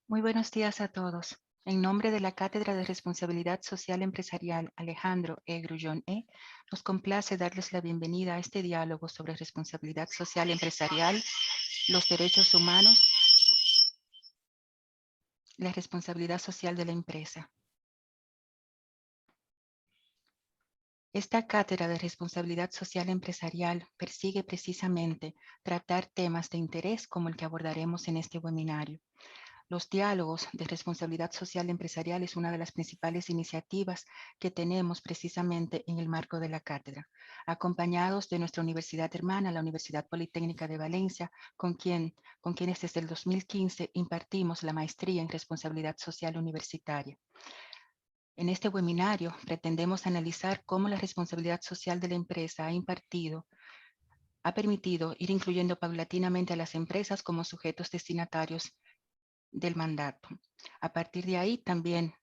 Muy buenos días a todos. En nombre de la Cátedra de Responsabilidad Social Empresarial Alejandro E. Grullón E., nos complace darles la bienvenida a este diálogo sobre responsabilidad social empresarial, los derechos humanos, la responsabilidad social de la empresa. Esta cátedra de responsabilidad social empresarial persigue precisamente tratar temas de interés como el que abordaremos en este webinario. Los diálogos de responsabilidad social empresarial es una de las principales iniciativas que tenemos precisamente en el marco de la cátedra, acompañados de nuestra universidad hermana, la Universidad Politécnica de Valencia, con quienes desde el 2015 impartimos la maestría en responsabilidad social universitaria. En este webinario pretendemos analizar cómo la responsabilidad social de la empresa ha permitido ir incluyendo paulatinamente a las empresas como sujetos destinatarios del mandato. A partir de ahí también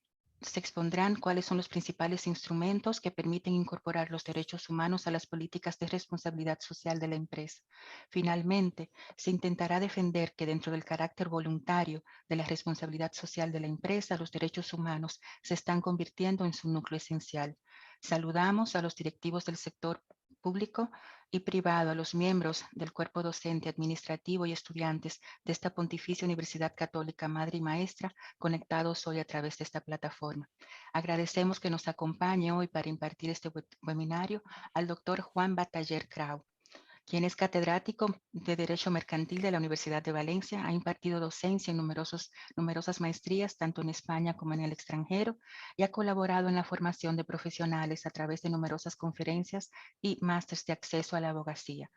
se expondrán cuáles son los principales instrumentos que permiten incorporar los derechos humanos a las políticas de responsabilidad social de la empresa. Finalmente, se intentará defender que dentro del carácter voluntario de la responsabilidad social de la empresa, los derechos humanos se están convirtiendo en su núcleo esencial. Saludamos a los directivos del sector público y privado, a los miembros del cuerpo docente, administrativo y estudiantes de esta Pontificia Universidad Católica Madre y Maestra, conectados hoy a través de esta plataforma. Agradecemos que nos acompañe hoy para impartir este webinario al doctor Juan Bataller Grau, quien es catedrático de Derecho Mercantil de la Universidad de Valencia. Ha impartido docencia en numerosas maestrías, tanto en España como en el extranjero, y ha colaborado en la formación de profesionales a través de numerosas conferencias y másteres de acceso a la abogacía.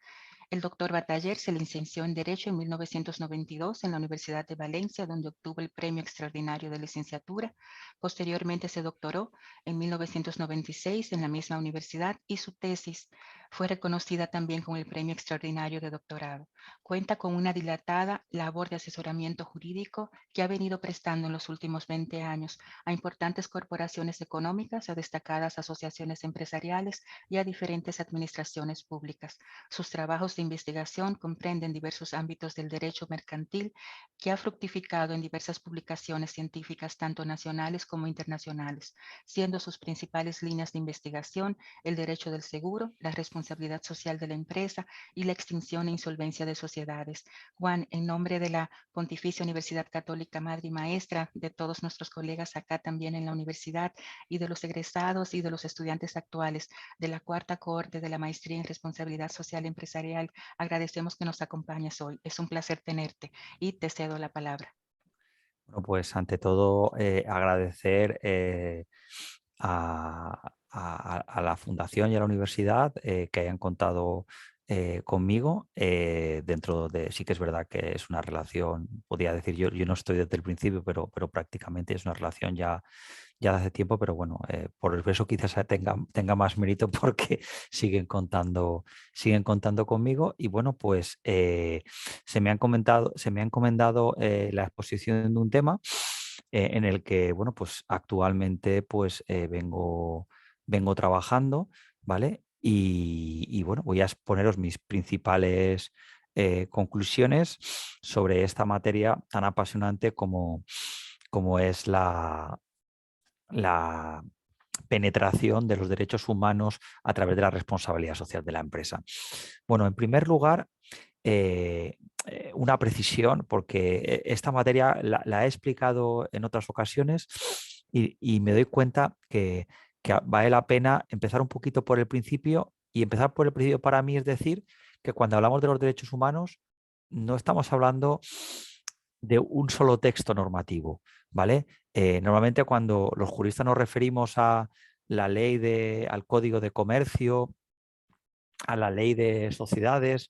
El doctor Bataller se licenció en Derecho en 1992 en la Universidad de Valencia, donde obtuvo el Premio Extraordinario de Licenciatura. Posteriormente se doctoró en 1996 en la misma universidad y su tesis fue reconocida también con el Premio Extraordinario de Doctorado. Cuenta con una dilatada labor de asesoramiento jurídico que ha venido prestando en los últimos 20 años a importantes corporaciones económicas, a destacadas asociaciones empresariales y a diferentes administraciones públicas. Sus trabajos de investigación comprenden diversos ámbitos del derecho mercantil que ha fructificado en diversas publicaciones científicas tanto nacionales como internacionales, siendo sus principales líneas de investigación el derecho del seguro, la responsabilidad social de la empresa y la extinción e insolvencia de sociedades. Juan, en nombre de la Pontificia Universidad Católica Madre y Maestra, de todos nuestros colegas acá también en la universidad y de los egresados y de los estudiantes actuales de la cuarta cohorte de la Maestría en Responsabilidad Social Empresarial, agradecemos que nos acompañes hoy. Es un placer tenerte y te cedo la palabra. Bueno, pues ante todo agradecer a la Fundación y a la universidad que hayan contado conmigo dentro de, sí que es verdad que es una relación, podría decir yo no estoy desde el principio, pero prácticamente es una relación ya de hace tiempo, pero bueno, por eso quizás tenga más mérito porque siguen contando conmigo y bueno, pues se me ha encomendado la exposición de un tema en el que, bueno, pues actualmente pues vengo trabajando, ¿vale? Y bueno, voy a exponeros mis principales conclusiones sobre esta materia tan apasionante como es la penetración de los derechos humanos a través de la responsabilidad social de la empresa. Bueno, en primer lugar, eh, una precisión, porque esta materia la he explicado en otras ocasiones y me doy cuenta que vale la pena empezar un poquito por el principio, y empezar por el principio para mí es decir que cuando hablamos de los derechos humanos no estamos hablando de un solo texto normativo, ¿vale? Normalmente cuando los juristas nos referimos a la al Código de Comercio, a la ley de sociedades,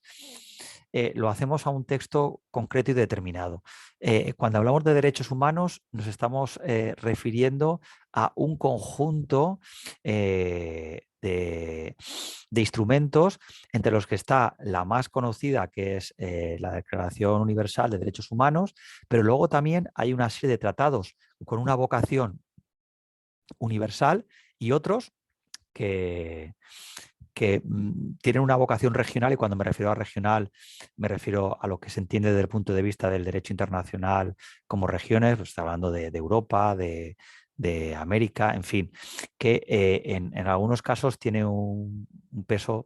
lo hacemos a un texto concreto y determinado. Cuando hablamos de derechos humanos nos estamos refiriendo a un conjunto de instrumentos entre los que está la más conocida, que es la Declaración Universal de Derechos Humanos, pero luego también hay una serie de tratados con una vocación universal y otros que, tienen una vocación regional, y cuando me refiero a regional me refiero a lo que se entiende desde el punto de vista del derecho internacional como regiones, pues está hablando de Europa, de América, en fin, que en algunos casos tiene un peso,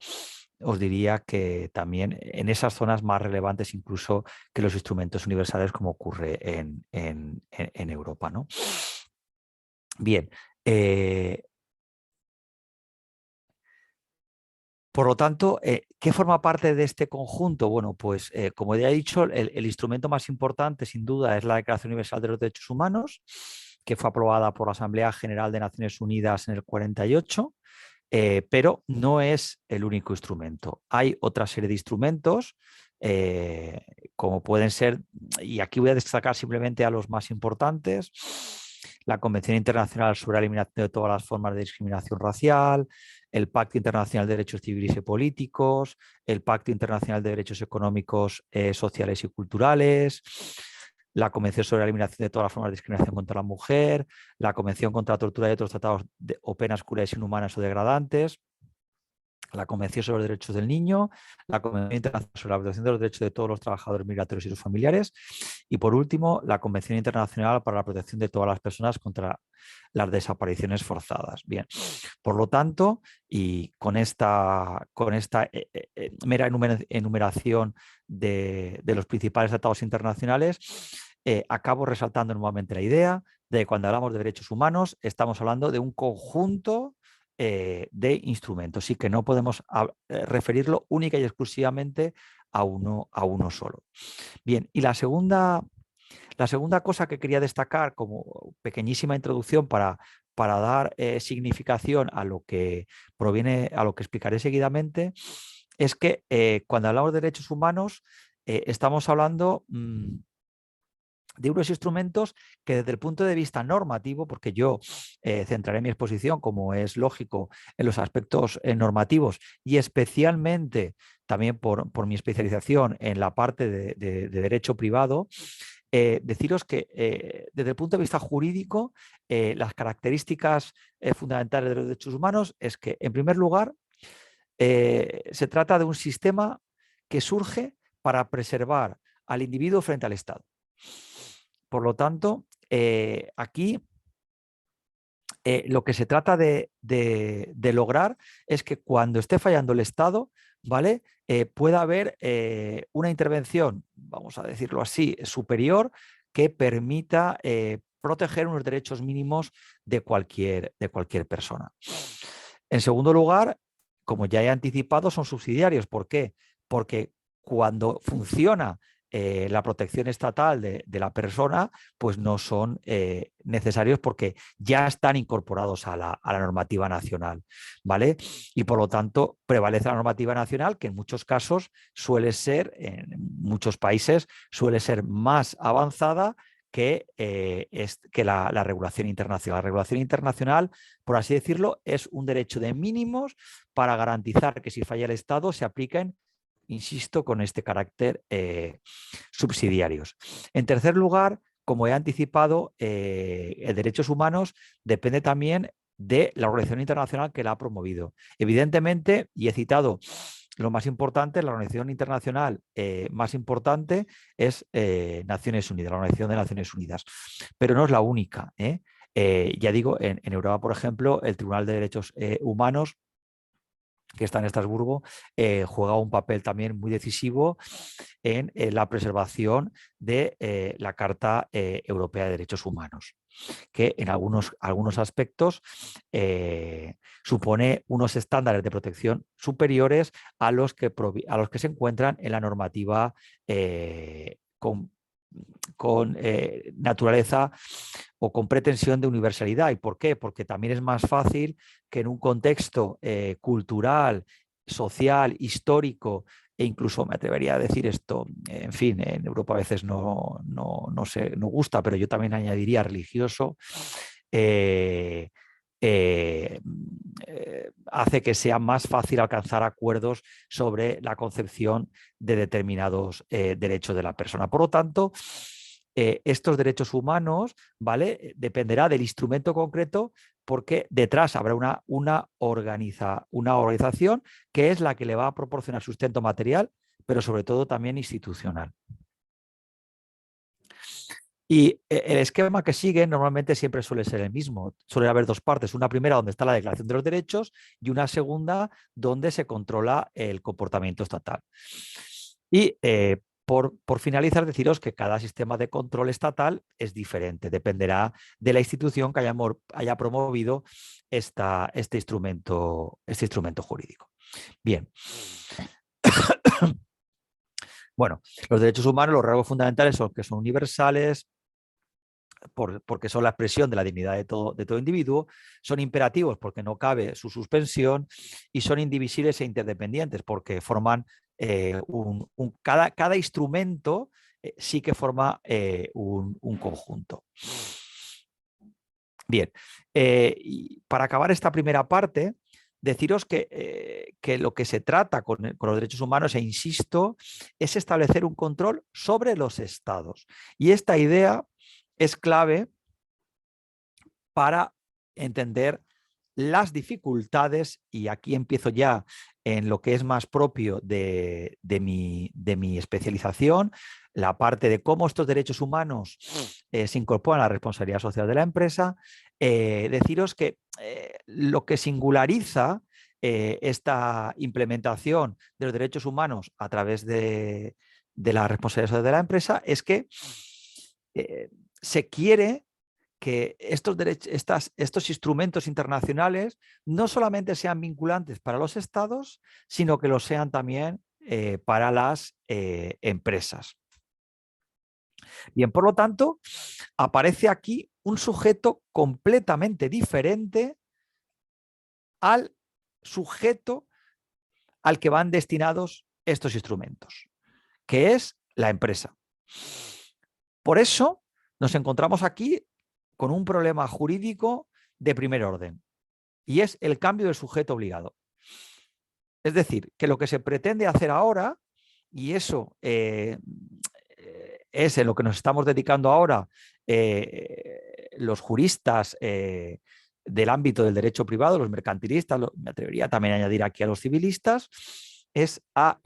os diría que también en esas zonas más relevantes incluso que los instrumentos universales, como ocurre en Europa, ¿no? Bien. Por lo tanto, ¿qué forma parte de este conjunto? Bueno, pues como ya he dicho, el instrumento más importante sin duda es la Declaración Universal de los Derechos Humanos, que fue aprobada por la Asamblea General de Naciones Unidas en el 48, pero no es el único instrumento. Hay otra serie de instrumentos, como pueden ser, y aquí voy a destacar simplemente a los más importantes: la Convención Internacional sobre la Eliminación de todas las formas de discriminación racial, el Pacto Internacional de Derechos Civiles y Políticos, el Pacto Internacional de Derechos Económicos, Sociales y Culturales, la Convención sobre la Eliminación de todas las formas de discriminación contra la mujer, la Convención contra la Tortura y otros tratados o penas crueles, inhumanas o degradantes, la Convención sobre los Derechos del Niño, la Convención Internacional sobre la Protección de los Derechos de todos los trabajadores migratorios y sus familiares, y por último, la Convención Internacional para la Protección de todas las personas contra las desapariciones forzadas. Bien, por lo tanto, y con esta mera enumeración de los principales tratados internacionales, acabo resaltando nuevamente la idea de que cuando hablamos de derechos humanos estamos hablando de un conjunto de instrumentos y que no podemos referirlo única y exclusivamente a uno solo. Bien, y la segunda cosa que quería destacar como pequeñísima introducción para dar significación a lo que proviene, a lo que explicaré seguidamente, es que cuando hablamos de derechos humanos estamos hablando de unos instrumentos que desde el punto de vista normativo, porque yo centraré mi exposición, como es lógico, en los aspectos normativos y especialmente también por mi especialización en la parte de derecho privado, deciros que desde el punto de vista jurídico, las características fundamentales de los derechos humanos es que, en primer lugar, se trata de un sistema que surge para preservar al individuo frente al Estado. Por lo tanto, aquí lo que se trata de lograr es que cuando esté fallando el Estado, ¿vale? Pueda haber una intervención, vamos a decirlo así, superior, que permita proteger unos derechos mínimos de cualquier persona. En segundo lugar, como ya he anticipado, son subsidiarios. ¿Por qué? Porque cuando funciona la protección estatal de la persona, pues no son necesarios porque ya están incorporados a la normativa nacional, ¿vale? Y por lo tanto prevalece la normativa nacional, que en muchos casos suele ser, en muchos países, suele ser más avanzada que la regulación internacional. La regulación internacional, por así decirlo, es un derecho de mínimos para garantizar que si falla el Estado se apliquen, insisto, con este carácter subsidiarios. En tercer lugar, como he anticipado, derechos humanos depende también de la organización internacional que la ha promovido. Evidentemente, y he citado lo más importante, la organización internacional más importante es Naciones Unidas, la Organización de Naciones Unidas, pero no es la única. Ya digo, en Europa, por ejemplo, el Tribunal de Derechos Humanos, que está en Estrasburgo, juega un papel también muy decisivo en la preservación de la Carta Europea de Derechos Humanos, que en algunos aspectos supone unos estándares de protección superiores a los que se encuentran en la normativa con naturaleza o con pretensión de universalidad. ¿Y por qué? Porque también es más fácil que en un contexto cultural, social, histórico, e incluso me atrevería a decir esto, en fin, en Europa a veces no gusta, pero yo también añadiría religioso, hace que sea más fácil alcanzar acuerdos sobre la concepción de determinados derechos de la persona. Por lo tanto, estos derechos humanos, ¿vale? Dependerá del instrumento concreto, porque detrás habrá una organización que es la que le va a proporcionar sustento material, pero sobre todo también institucional. Y el esquema que sigue normalmente siempre suele ser el mismo. Suele haber dos partes. Una primera donde está la declaración de los derechos y una segunda donde se controla el comportamiento estatal. Y por finalizar, deciros que cada sistema de control estatal es diferente. Dependerá de la institución que haya promovido este instrumento jurídico. Bien. Bueno, los derechos humanos, los rasgos fundamentales son que son universales, porque son la expresión de la dignidad de todo individuo, son imperativos porque no cabe su suspensión y son indivisibles e interdependientes porque forman cada instrumento sí que forma un conjunto. Bien, y para acabar esta primera parte, deciros que lo que se trata con los derechos humanos, e insisto, es establecer un control sobre los estados. Y esta idea es clave para entender las dificultades, y aquí empiezo ya en lo que es más propio de mi especialización, la parte de cómo estos derechos humanos se incorporan a la responsabilidad social de la empresa. Deciros que lo que singulariza esta implementación de los derechos humanos a través de la responsabilidad social de la empresa es que se quiere que estos instrumentos internacionales no solamente sean vinculantes para los estados, sino que lo sean también para las empresas. Bien, por lo tanto, aparece aquí un sujeto completamente diferente al sujeto al que van destinados estos instrumentos, que es la empresa. Por eso nos encontramos aquí con un problema jurídico de primer orden, y es el cambio del sujeto obligado. Es decir, que lo que se pretende hacer ahora, y eso es en lo que nos estamos dedicando ahora los juristas del ámbito del derecho privado, los mercantilistas, me atrevería también a añadir aquí a los civilistas, es a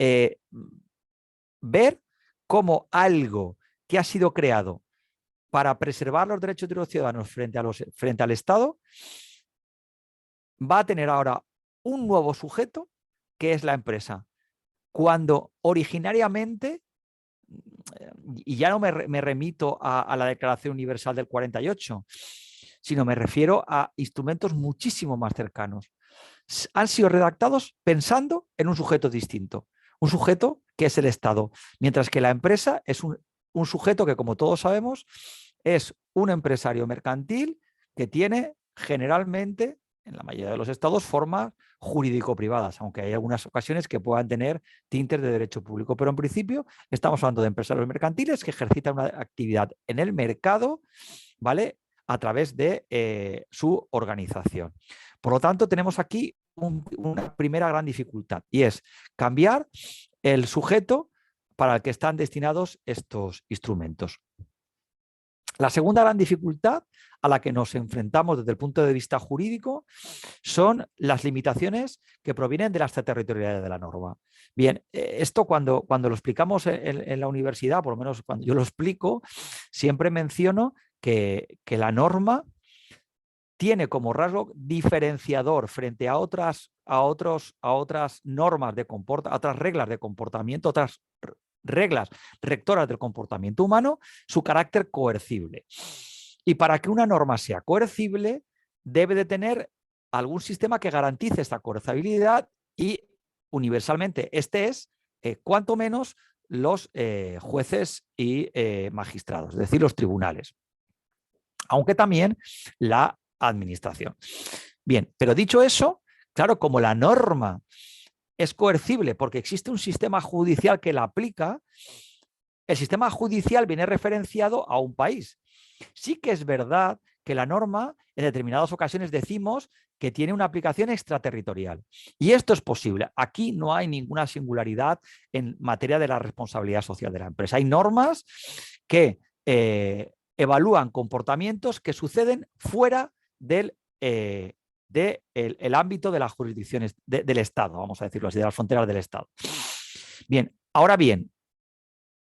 ver cómo algo que ha sido creado para preservar los derechos de los ciudadanos frente al Estado, va a tener ahora un nuevo sujeto que es la empresa. Cuando originariamente, y ya no me remito a la Declaración Universal del 48, sino me refiero a instrumentos muchísimo más cercanos, han sido redactados pensando en un sujeto distinto, un sujeto que es el Estado, mientras que la empresa es un sujeto que, como todos sabemos, es un empresario mercantil que tiene generalmente, en la mayoría de los estados, formas jurídico-privadas, aunque hay algunas ocasiones que puedan tener tintes de derecho público. Pero en principio estamos hablando de empresarios mercantiles que ejercitan una actividad en el mercado, ¿vale?, a través de su organización. Por lo tanto, tenemos aquí una primera gran dificultad, y es cambiar el sujeto para el que están destinados estos instrumentos. La segunda gran dificultad a la que nos enfrentamos desde el punto de vista jurídico son las limitaciones que provienen de la extraterritorialidad de la norma. Bien, esto cuando lo explicamos en la universidad, por lo menos cuando yo lo explico, siempre menciono que la norma tiene como rasgo diferenciador frente a otras normas de comportamiento, otras reglas de comportamiento, otras reglas rectoras del comportamiento humano, su carácter coercible. Y para que una norma sea coercible, debe de tener algún sistema que garantice esta coercibilidad, y universalmente este es, cuanto menos, los jueces y magistrados, es decir, los tribunales, aunque también la administración. Bien, pero dicho eso, claro, como la norma es coercible porque existe un sistema judicial que la aplica, el sistema judicial viene referenciado a un país. Sí que es verdad que la norma en determinadas ocasiones decimos que tiene una aplicación extraterritorial, y esto es posible. Aquí no hay ninguna singularidad en materia de la responsabilidad social de la empresa. Hay normas que evalúan comportamientos que suceden fuera del el ámbito de las jurisdicciones del Estado, vamos a decirlo así, de las fronteras del Estado. Bien, ahora bien,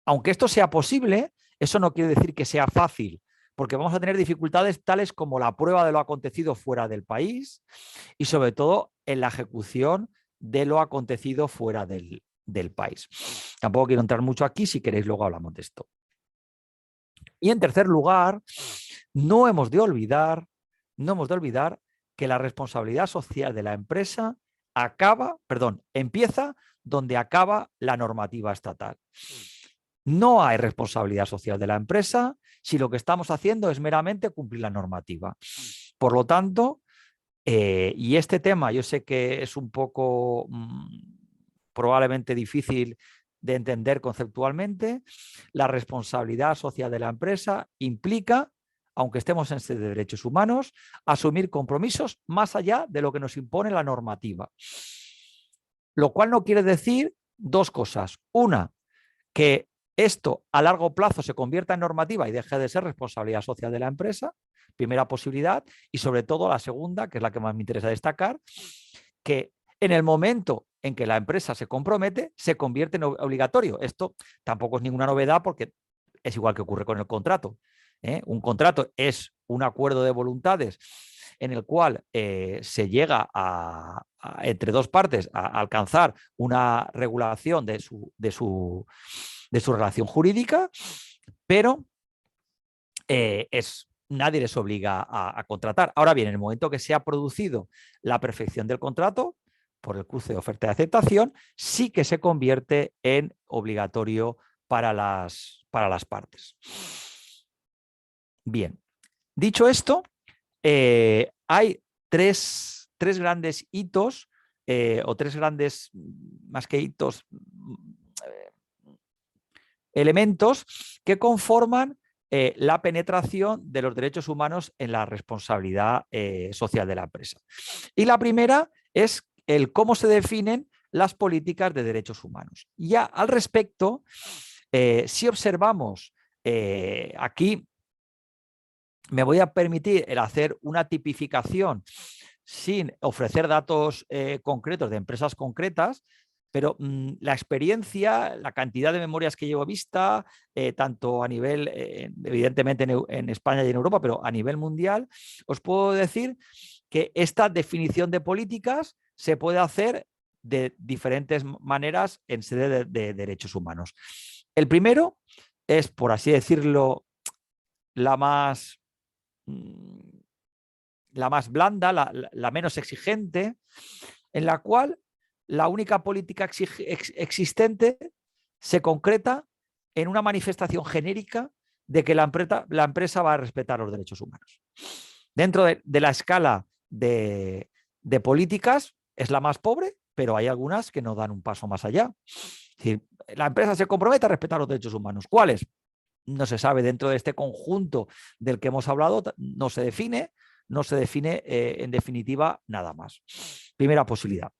aunque esto sea posible, eso no quiere decir que sea fácil, porque vamos a tener dificultades tales como la prueba de lo acontecido fuera del país y sobre todo en la ejecución de lo acontecido fuera del país. Tampoco quiero entrar mucho aquí, si queréis luego hablamos de esto. Y en tercer lugar, no hemos de olvidar que la responsabilidad social de la empresa empieza donde acaba la normativa estatal. No hay responsabilidad social de la empresa si lo que estamos haciendo es meramente cumplir la normativa. Por lo tanto, y este tema yo sé que es un poco probablemente difícil de entender conceptualmente, la responsabilidad social de la empresa implica, aunque estemos en sede de derechos humanos, asumir compromisos más allá de lo que nos impone la normativa. Lo cual no quiere decir dos cosas. Una, que esto a largo plazo se convierta en normativa y deje de ser responsabilidad social de la empresa, primera posibilidad, y sobre todo la segunda, que es la que más me interesa destacar, que en el momento en que la empresa se compromete, se convierte en obligatorio. Esto tampoco es ninguna novedad porque es igual que ocurre con el contrato. Un contrato es un acuerdo de voluntades en el cual se llega entre dos partes a alcanzar una regulación de su relación jurídica, pero nadie les obliga a contratar. Ahora bien, en el momento que se ha producido la perfección del contrato, por el cruce de oferta y aceptación, sí que se convierte en obligatorio para las partes. Bien, dicho esto, hay tres grandes hitos, o tres grandes, más que hitos, elementos que conforman la penetración de los derechos humanos en la responsabilidad social de la empresa. Y la primera es el cómo se definen las políticas de derechos humanos. Ya al respecto, si observamos aquí, me voy a permitir el hacer una tipificación sin ofrecer datos concretos de empresas concretas, pero la experiencia, la cantidad de memorias que llevo vista, tanto a nivel, evidentemente en España y en Europa, pero a nivel mundial, os puedo decir que esta definición de políticas se puede hacer de diferentes maneras en sede de derechos humanos. El primero es, por así decirlo, la más blanda, la menos exigente, en la cual la única política existente se concreta en una manifestación genérica de que la empresa va a respetar los derechos humanos. Dentro de la escala de políticas es la más pobre, pero hay algunas que no dan un paso más allá. Es decir, la empresa se compromete a respetar los derechos humanos. ¿Cuáles? No se sabe. Dentro de este conjunto del que hemos hablado, no se define en definitiva nada más. Primera posibilidad.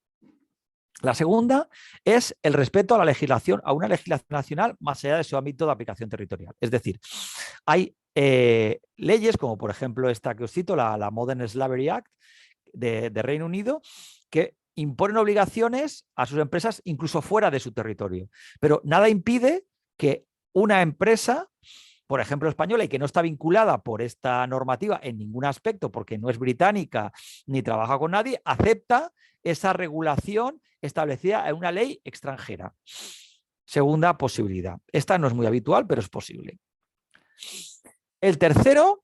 La segunda es el respeto a la legislación, a una legislación nacional más allá de su ámbito de aplicación territorial. Es decir, hay leyes como por ejemplo esta que os cito, la Modern Slavery Act de Reino Unido, que imponen obligaciones a sus empresas incluso fuera de su territorio. Pero nada impide que una empresa, por ejemplo, española, y que no está vinculada por esta normativa en ningún aspecto, porque no es británica ni trabaja con nadie, acepta esa regulación establecida en una ley extranjera. Segunda posibilidad. Esta no es muy habitual, pero es posible. El tercero,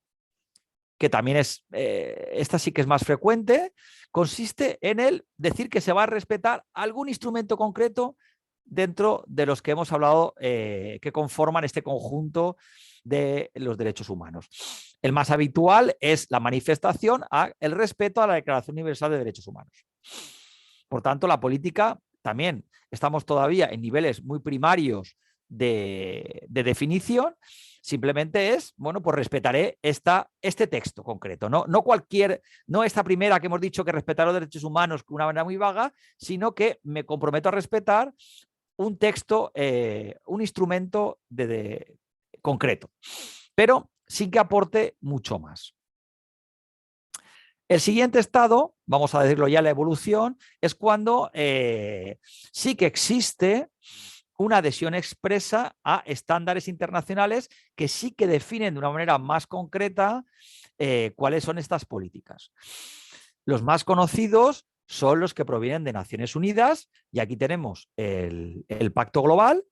que también es, esta sí que es más frecuente, consiste en el decir que se va a respetar algún instrumento concreto dentro de los que hemos hablado, que conforman este conjunto de los derechos humanos. El más habitual es la manifestación el respeto a la Declaración Universal de Derechos Humanos. Por tanto, la política también estamos todavía en niveles muy primarios de definición. Simplemente es, bueno, pues respetaré este texto concreto, no esta primera que hemos dicho que respetar los derechos humanos de una manera muy vaga, sino que me comprometo a respetar un texto, un instrumento concreto, pero sin que aporte mucho más. El siguiente estado, vamos a decirlo ya, la evolución, es cuando sí que existe una adhesión expresa a estándares internacionales que sí que definen de una manera más concreta cuáles son estas políticas. Los más conocidos son los que provienen de Naciones Unidas, y aquí tenemos el Pacto Global,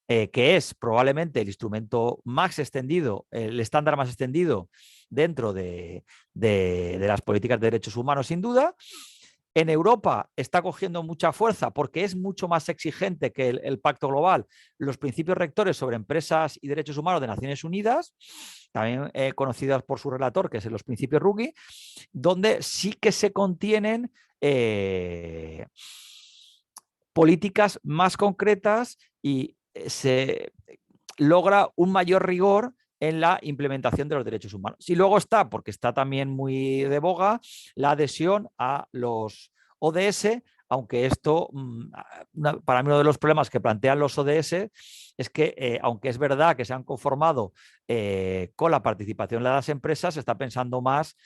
que es probablemente el instrumento más extendido, el estándar más extendido dentro de las políticas de derechos humanos, sin duda. En Europa está cogiendo mucha fuerza porque es mucho más exigente que el Pacto Global, los principios rectores sobre empresas y derechos humanos de Naciones Unidas, también conocidas por su relator, que es los principios Ruggie, donde sí que se contienen políticas más concretas y se logra un mayor rigor en la implementación de los derechos humanos. Y luego está, porque está también muy de boga, la adhesión a los ODS, aunque esto, para mí uno de los problemas que plantean los ODS es que, aunque es verdad que se han conformado con la participación de las empresas, se está pensando más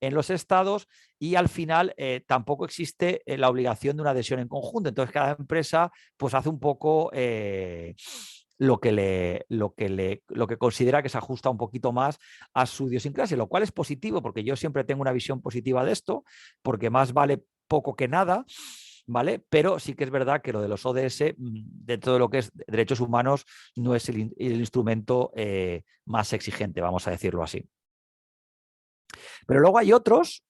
en los estados y al final tampoco existe la obligación de una adhesión en conjunto. Entonces cada empresa pues hace un poco lo que considera que se ajusta un poquito más a su idiosincrasia, lo cual es positivo, porque yo siempre tengo una visión positiva de esto, porque más vale poco que nada, ¿vale? Pero sí que es verdad que lo de los ODS, dentro de lo que es derechos humanos, no es el instrumento más exigente, vamos a decirlo así. Pero luego hay otros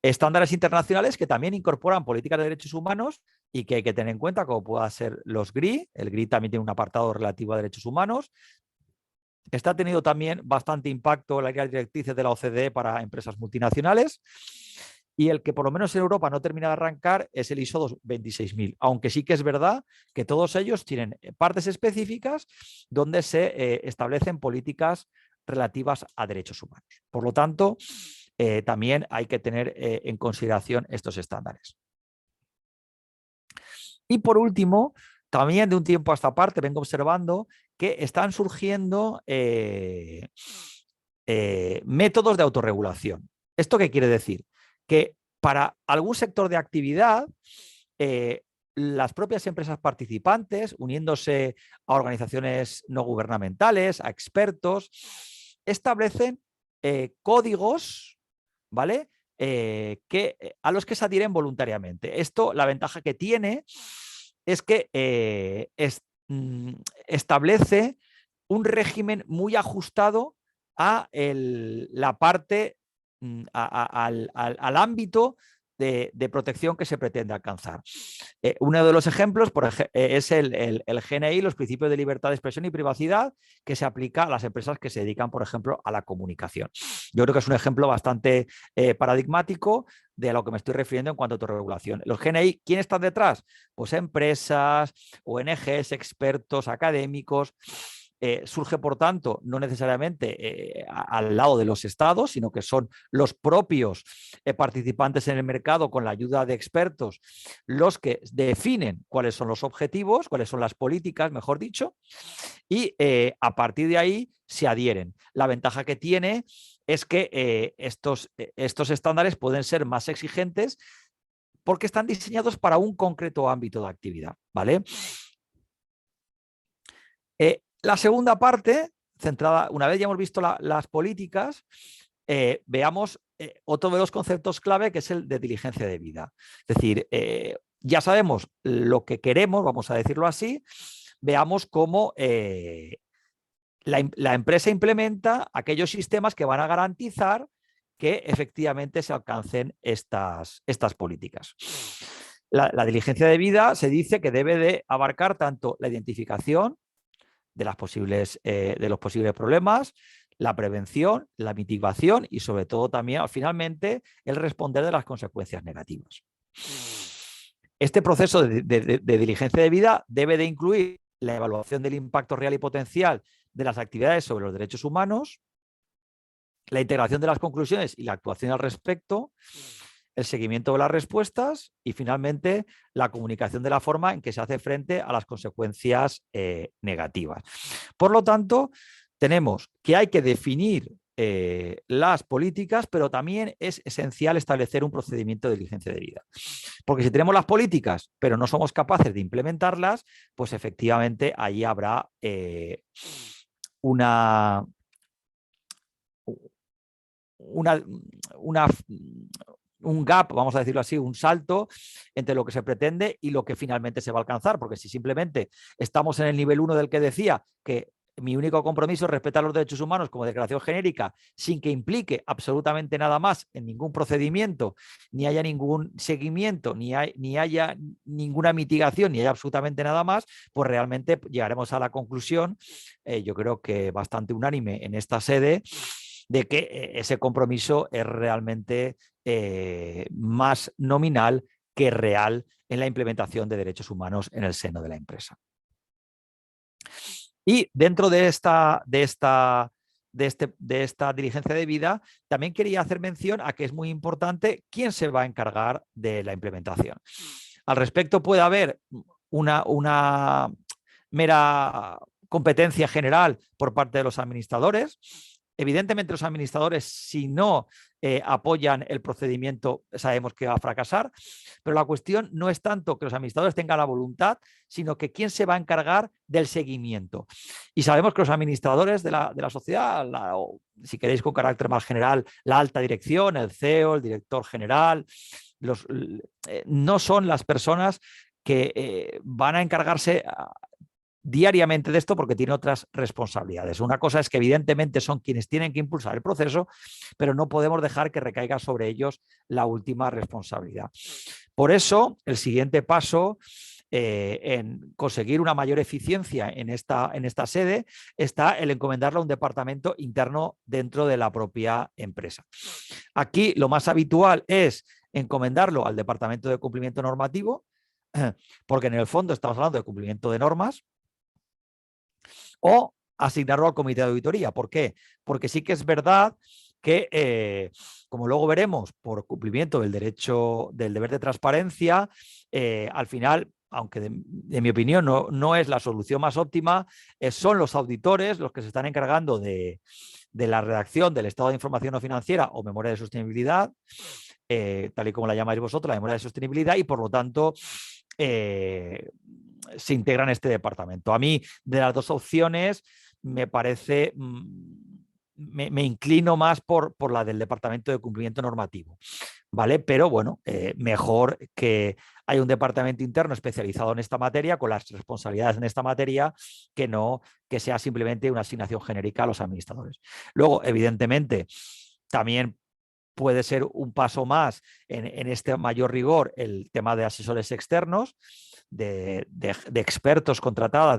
estándares internacionales que también incorporan políticas de derechos humanos y que hay que tener en cuenta, como pueda ser los GRI. El GRI también tiene un apartado relativo a derechos humanos. Está teniendo también bastante impacto en las guías directrices de la OCDE para empresas multinacionales. Y el que por lo menos en Europa no termina de arrancar es el ISO 26000, aunque sí que es verdad que todos ellos tienen partes específicas donde se establecen políticas relativas a derechos humanos. Por lo tanto, también hay que tener en consideración estos estándares. Y por último, también de un tiempo a esta parte vengo observando que están surgiendo métodos de autorregulación. ¿Esto qué quiere decir? Que para algún sector de actividad, las propias empresas participantes, uniéndose a organizaciones no gubernamentales, a expertos, establecen códigos, ¿vale? A los que se adhieren voluntariamente. Esto, la ventaja que tiene es que establece un régimen muy ajustado a la parte, al ámbito de protección que se pretende alcanzar. Uno de los ejemplos es el GNI, los principios de libertad de expresión y privacidad, que se aplica a las empresas que se dedican, por ejemplo, a la comunicación. Yo creo que es un ejemplo bastante paradigmático de a lo que me estoy refiriendo en cuanto a autorregulación. Los GNI, ¿quién están detrás? Pues empresas, ONGs, expertos, académicos. Surge, por tanto, no necesariamente al lado de los estados, sino que son los propios participantes en el mercado, con la ayuda de expertos, los que definen cuáles son los objetivos, cuáles son las políticas, mejor dicho, y a partir de ahí se adhieren. La ventaja que tiene es que estos estándares pueden ser más exigentes porque están diseñados para un concreto ámbito de actividad, ¿vale? La segunda parte, centrada, una vez ya hemos visto las políticas, veamos otro de los conceptos clave, que es el de diligencia debida. Es decir, ya sabemos lo que queremos, vamos a decirlo así, veamos cómo la empresa implementa aquellos sistemas que van a garantizar que efectivamente se alcancen estas políticas. La diligencia debida se dice que debe de abarcar tanto la identificación de los posibles problemas, la prevención, la mitigación y sobre todo también finalmente el responder de las consecuencias negativas. Este proceso de diligencia debida debe de incluir la evaluación del impacto real y potencial de las actividades sobre los derechos humanos, la integración de las conclusiones y la actuación al respecto, el seguimiento de las respuestas y finalmente la comunicación de la forma en que se hace frente a las consecuencias negativas. Por lo tanto, tenemos que hay que definir las políticas, pero también es esencial establecer un procedimiento de diligencia debida. Porque si tenemos las políticas, pero no somos capaces de implementarlas, pues efectivamente ahí habrá una, una, una, un gap, vamos a decirlo así, un salto entre lo que se pretende y lo que finalmente se va a alcanzar, porque si simplemente estamos en el nivel 1 del que decía, que mi único compromiso es respetar los derechos humanos como declaración genérica, sin que implique absolutamente nada más en ningún procedimiento, ni haya ningún seguimiento, ni haya ninguna mitigación, ni haya absolutamente nada más, pues realmente llegaremos a la conclusión, yo creo que bastante unánime en esta sede, de que ese compromiso es realmente más nominal que real en la implementación de derechos humanos en el seno de la empresa. Y dentro de esta diligencia debida, también quería hacer mención a que es muy importante quién se va a encargar de la implementación. Al respecto puede haber una mera competencia general por parte de los administradores. Evidentemente los administradores, si no apoyan el procedimiento, sabemos que va a fracasar, pero la cuestión no es tanto que los administradores tengan la voluntad, sino que quién se va a encargar del seguimiento. Y sabemos que los administradores de la sociedad, o si queréis con carácter más general, la alta dirección, el CEO, el director general, no son las personas que van a encargarse diariamente de esto porque tiene otras responsabilidades. Una cosa es que evidentemente son quienes tienen que impulsar el proceso, pero no podemos dejar que recaiga sobre ellos la última responsabilidad. Por eso, el siguiente paso en conseguir una mayor eficiencia en esta sede está el encomendarlo a un departamento interno dentro de la propia empresa. Aquí lo más habitual es encomendarlo al departamento de cumplimiento normativo, porque en el fondo estamos hablando de cumplimiento de normas, o asignarlo al comité de auditoría. ¿Por qué? Porque sí que es verdad que, como luego veremos, por cumplimiento del derecho, del deber de transparencia, al final, aunque de mi opinión no es la solución más óptima, son los auditores los que se están encargando de la redacción del estado de información no financiera o memoria de sostenibilidad, tal y como la llamáis vosotros, la memoria de sostenibilidad, y por lo tanto se integra en este departamento. A mí, de las dos opciones, me parece, me inclino más por la del departamento de cumplimiento normativo, ¿vale? Pero bueno, mejor que haya un departamento interno especializado en esta materia, con las responsabilidades en esta materia, que no que sea simplemente una asignación genérica a los administradores. Luego, evidentemente, también puede ser un paso más en este mayor rigor el tema de asesores externos, de expertos contratadas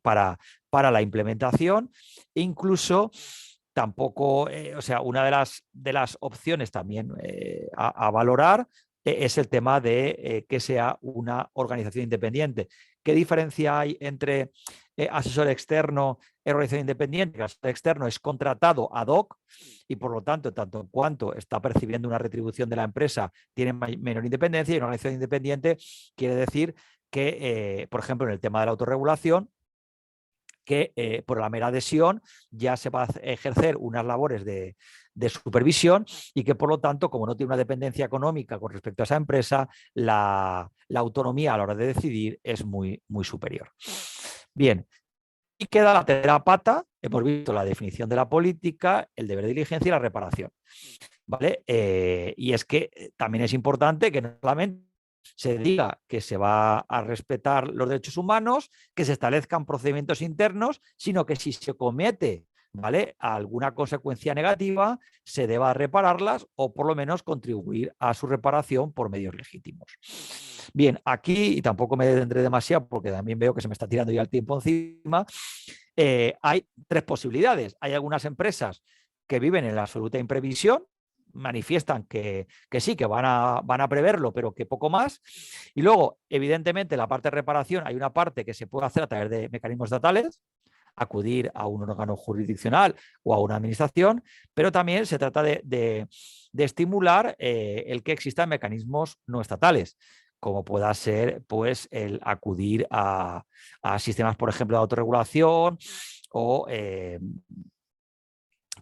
para la implementación. Incluso tampoco, o sea, una de las opciones también a valorar es el tema de que sea una organización independiente. ¿Qué diferencia hay entre asesor externo y organización independiente? El asesor externo es contratado ad hoc y por lo tanto, tanto en cuanto está percibiendo una retribución de la empresa, tiene menor independencia, y una organización independiente quiere decir que, por ejemplo, en el tema de la autorregulación, que por la mera adhesión ya se va a ejercer unas labores de supervisión y que por lo tanto, como no tiene una dependencia económica con respecto a esa empresa, la autonomía a la hora de decidir es muy, muy superior. Bien, y queda la tercera pata, hemos visto la definición de la política, el deber de diligencia y la reparación. ¿Vale? Y es que también es importante que no solamente se diga que se va a respetar los derechos humanos, que se establezcan procedimientos internos, sino que si se comete, ¿vale?, alguna consecuencia negativa, se deba repararlas o por lo menos contribuir a su reparación por medios legítimos. Bien, aquí, y tampoco me detendré demasiado porque también veo que se me está tirando ya el tiempo encima, hay tres posibilidades. Hay algunas empresas que viven en la absoluta imprevisión, manifiestan que sí, que van a preverlo, pero que poco más. Y luego, evidentemente, la parte de reparación, hay una parte que se puede hacer a través de mecanismos estatales, acudir a un órgano jurisdiccional o a una administración, pero también se trata de estimular el que existan mecanismos no estatales, como pueda ser pues, el acudir a sistemas, por ejemplo, de autorregulación o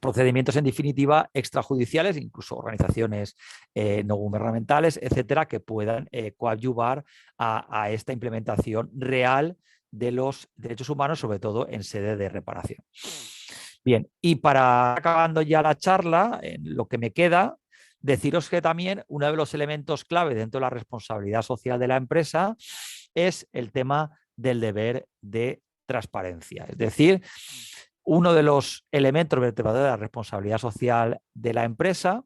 procedimientos, en definitiva, extrajudiciales, incluso organizaciones no gubernamentales, etcétera, que puedan coadyuvar a esta implementación real de los derechos humanos, sobre todo en sede de reparación. Bien, y para acabando ya la charla, en lo que me queda, deciros que también uno de los elementos clave dentro de la responsabilidad social de la empresa es el tema del deber de transparencia. Es decir, uno de los elementos vertebradores de la responsabilidad social de la empresa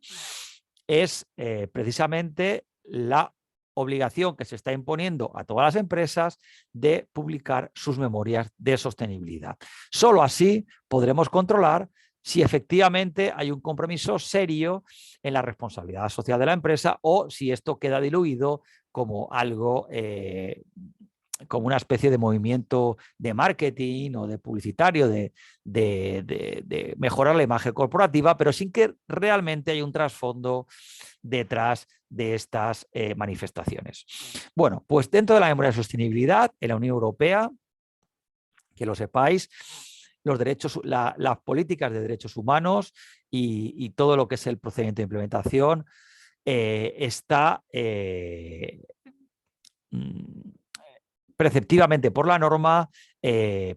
es precisamente la obligación que se está imponiendo a todas las empresas de publicar sus memorias de sostenibilidad. Solo así podremos controlar si efectivamente hay un compromiso serio en la responsabilidad social de la empresa o si esto queda diluido como algo como una especie de movimiento de marketing o de publicitario, de mejorar la imagen corporativa, pero sin que realmente haya un trasfondo detrás de estas manifestaciones. Bueno, pues dentro de la memoria de sostenibilidad en la Unión Europea, que lo sepáis, los derechos, las políticas de derechos humanos y todo lo que es el procedimiento de implementación está preceptivamente por la norma, tiene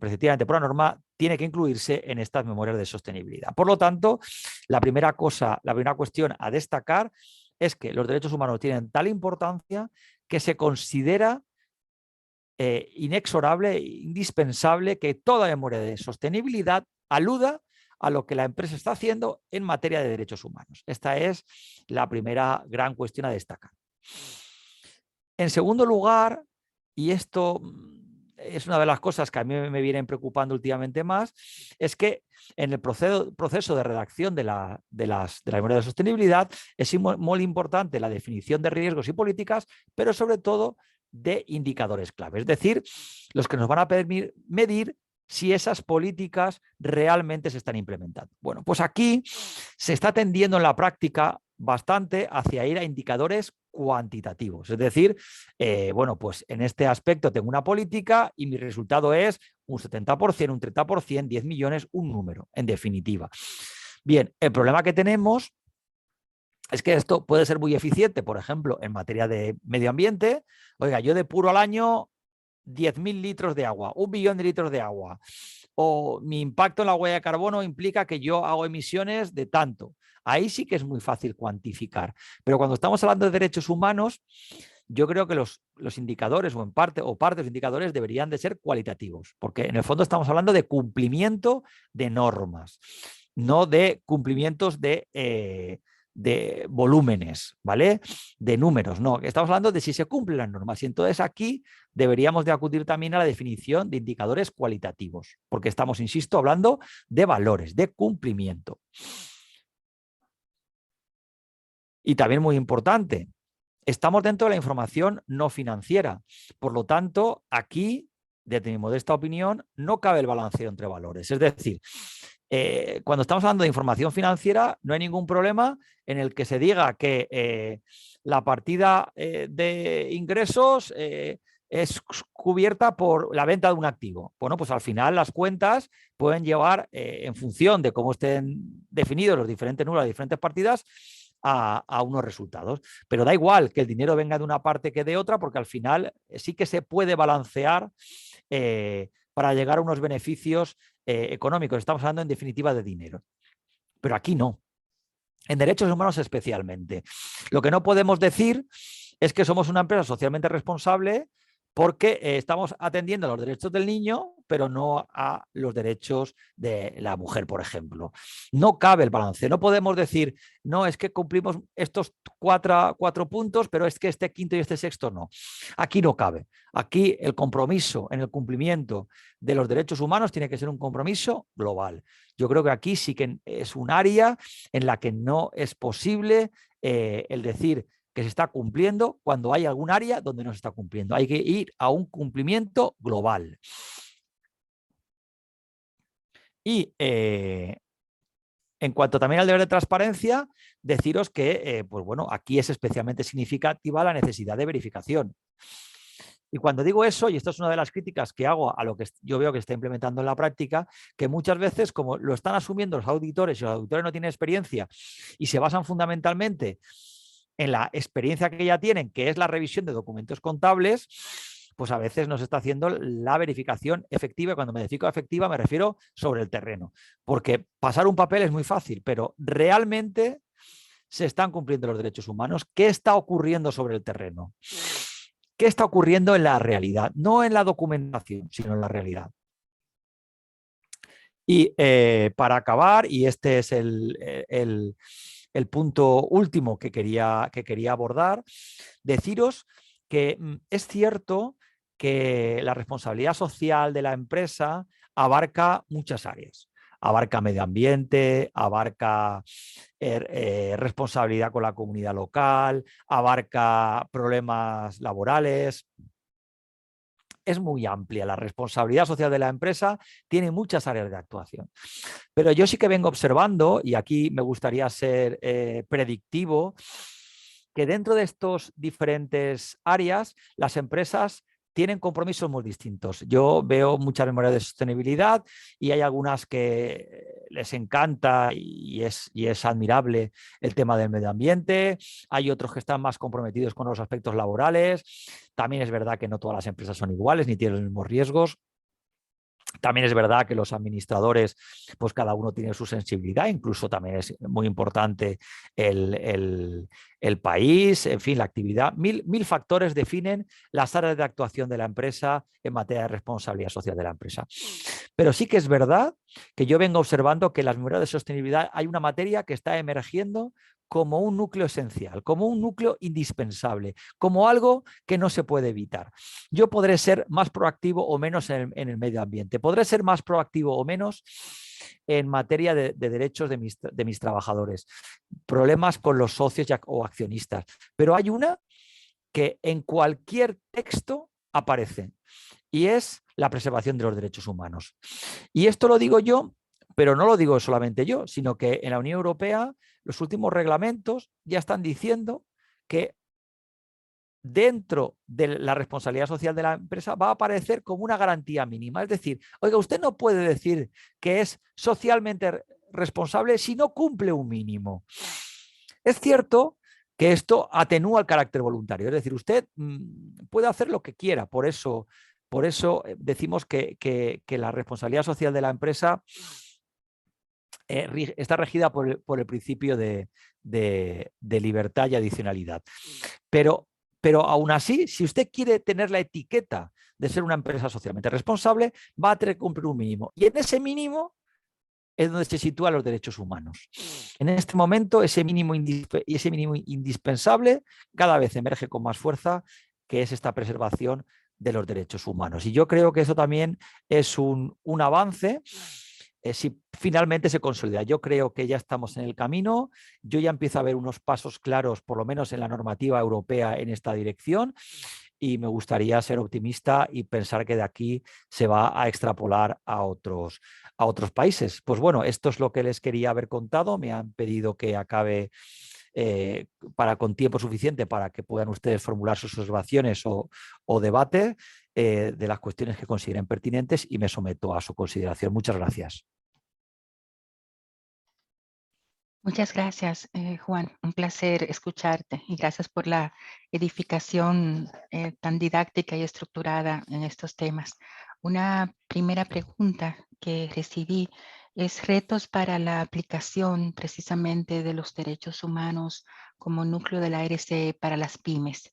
que incluirse en estas memorias de sostenibilidad. Por lo tanto, la primera cuestión a destacar es que los derechos humanos tienen tal importancia que se considera inexorable e indispensable que toda memoria de sostenibilidad aluda a lo que la empresa está haciendo en materia de derechos humanos. Esta es la primera gran cuestión a destacar. En segundo lugar, y esto es una de las cosas que a mí me vienen preocupando últimamente más, es que en el proceso de redacción de la memoria de sostenibilidad es muy importante la definición de riesgos y políticas, pero sobre todo de indicadores clave, es decir, los que nos van a permitir medir si esas políticas realmente se están implementando. Bueno, pues aquí se está tendiendo en la práctica bastante hacia ir a indicadores cuantitativos. Es decir, bueno, pues en este aspecto tengo una política y mi resultado es un 70%, un 30%, 10 millones, un número, en definitiva. Bien, el problema que tenemos es que esto puede ser muy eficiente, por ejemplo, en materia de medio ambiente. Oiga, yo depuro al año 10.000 litros de agua, 1 billón de litros de agua. O mi impacto en la huella de carbono implica que yo hago emisiones de tanto. Ahí sí que es muy fácil cuantificar. Pero cuando estamos hablando de derechos humanos, yo creo que los indicadores o parte de los indicadores deberían de ser cualitativos, porque en el fondo estamos hablando de cumplimiento de normas, no de cumplimientos de volúmenes, ¿vale? De números, no. Estamos hablando de si se cumplen las normas. Y entonces aquí deberíamos de acudir también a la definición de indicadores cualitativos, porque estamos, insisto, hablando de valores, de cumplimiento. Y también muy importante, estamos dentro de la información no financiera. Por lo tanto, aquí, desde mi modesta opinión, no cabe el balanceo entre valores. Es decir, cuando estamos hablando de información financiera, no hay ningún problema en el que se diga que la partida de ingresos es cubierta por la venta de un activo. Bueno, pues al final las cuentas pueden llevar, en función de cómo estén definidos los diferentes números, las diferentes partidas, a unos resultados. Pero da igual que el dinero venga de una parte que de otra, porque al final sí que se puede balancear para llegar a unos beneficios económicos. Estamos hablando en definitiva de dinero. Pero aquí no. En derechos humanos especialmente. Lo que no podemos decir es que somos una empresa socialmente responsable porque estamos atendiendo a los derechos del niño, pero no a los derechos de la mujer, por ejemplo. No cabe el balance. No podemos decir, no, es que cumplimos estos cuatro puntos, pero es que este quinto y este sexto no. Aquí no cabe. Aquí el compromiso en el cumplimiento de los derechos humanos tiene que ser un compromiso global. Yo creo que aquí sí que es un área en la que no es posible el decir que se está cumpliendo cuando hay algún área donde no se está cumpliendo. Hay que ir a un cumplimiento global. Y en cuanto también al deber de transparencia, deciros que pues bueno, aquí es especialmente significativa la necesidad de verificación. Y cuando digo eso, y esto es una de las críticas que hago a lo que yo veo que está implementando en la práctica, que muchas veces, como lo están asumiendo los auditores y los auditores no tienen experiencia y se basan fundamentalmente en la experiencia que ya tienen, que es la revisión de documentos contables, pues a veces no se está haciendo la verificación efectiva. Y cuando me refiero a efectiva, me refiero sobre el terreno. Porque pasar un papel es muy fácil, pero realmente se están cumpliendo los derechos humanos. ¿Qué está ocurriendo sobre el terreno? ¿Qué está ocurriendo en la realidad? No en la documentación, sino en la realidad. Y para acabar, y este es el punto último que quería abordar, deciros que es cierto que la responsabilidad social de la empresa abarca muchas áreas. Abarca medio ambiente, abarca responsabilidad con la comunidad local, abarca problemas laborales. Es muy amplia. La responsabilidad social de la empresa tiene muchas áreas de actuación. Pero yo sí que vengo observando, y aquí me gustaría ser predictivo, que dentro de estos diferentes áreas las empresas tienen compromisos muy distintos. Yo veo muchas memorias de sostenibilidad y hay algunas que les encanta y es admirable el tema del medio ambiente. Hay otros que están más comprometidos con los aspectos laborales. También es verdad que no todas las empresas son iguales ni tienen los mismos riesgos. También es verdad que los administradores, pues cada uno tiene su sensibilidad, incluso también es muy importante el país, en fin, la actividad. Mil factores definen las áreas de actuación de la empresa en materia de responsabilidad social de la empresa. Pero sí que es verdad que yo vengo observando que en las memorias de sostenibilidad hay una materia que está emergiendo como un núcleo esencial, como un núcleo indispensable, como algo que no se puede evitar. Yo podré ser más proactivo o menos en el medio ambiente, podré ser más proactivo o menos en materia de derechos de mis trabajadores, problemas con los socios o accionistas, pero hay una que en cualquier texto aparece y es la preservación de los derechos humanos. Y esto lo digo yo, pero no lo digo solamente yo, sino que en la Unión Europea los últimos reglamentos ya están diciendo que dentro de la responsabilidad social de la empresa va a aparecer como una garantía mínima. Es decir, oiga, usted no puede decir que es socialmente responsable si no cumple un mínimo. Es cierto que esto atenúa el carácter voluntario, es decir, usted puede hacer lo que quiera, por eso decimos que la responsabilidad social de la empresa está regida por el principio de libertad y adicionalidad. Pero aún así, si usted quiere tener la etiqueta de ser una empresa socialmente responsable, va a tener que cumplir un mínimo. Y en ese mínimo es donde se sitúan los derechos humanos. En este momento, ese mínimo indispensable cada vez emerge con más fuerza, que es esta preservación de los derechos humanos. Y yo creo que eso también es un avance si finalmente se consolida. Yo creo que ya estamos en el camino, yo ya empiezo a ver unos pasos claros, por lo menos en la normativa europea, en esta dirección, y me gustaría ser optimista y pensar que de aquí se va a extrapolar a otros países. Pues bueno, esto es lo que les quería haber contado. Me han pedido que acabe con tiempo suficiente para que puedan ustedes formular sus observaciones o debate de las cuestiones que consideren pertinentes, y me someto a su consideración. Muchas gracias. Muchas gracias, Juan. Un placer escucharte y gracias por la edificación tan didáctica y estructurada en estos temas. Una primera pregunta que recibí es retos para la aplicación precisamente de los derechos humanos como núcleo de la ARC para las pymes,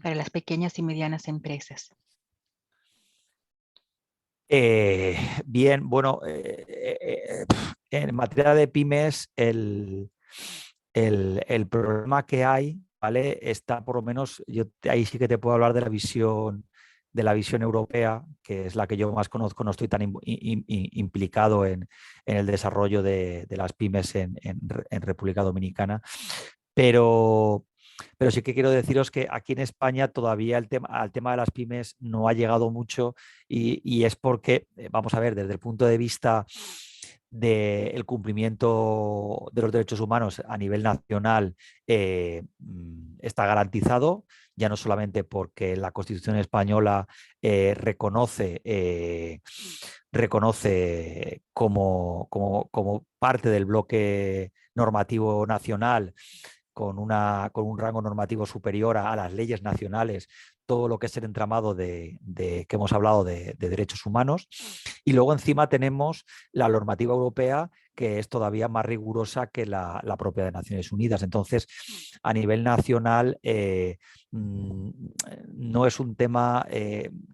para las pequeñas y medianas empresas. Bien, bueno, en materia de pymes, el problema que hay, ¿vale? Está por lo menos, yo ahí sí que te puedo hablar de la visión europea, que es la que yo más conozco. No estoy tan implicado en el desarrollo de las pymes en República Dominicana, pero sí que quiero deciros que aquí en España todavía al tema de las pymes no ha llegado mucho, y es porque, vamos a ver, desde el punto de vista del cumplimiento de los derechos humanos a nivel nacional está garantizado, ya no solamente porque la Constitución española reconoce como parte del bloque normativo nacional con un rango normativo superior a las leyes nacionales, todo lo que es el entramado que hemos hablado de derechos humanos. Y luego encima tenemos la normativa europea, que es todavía más rigurosa que la propia de Naciones Unidas. Entonces, a nivel nacional, no es un tema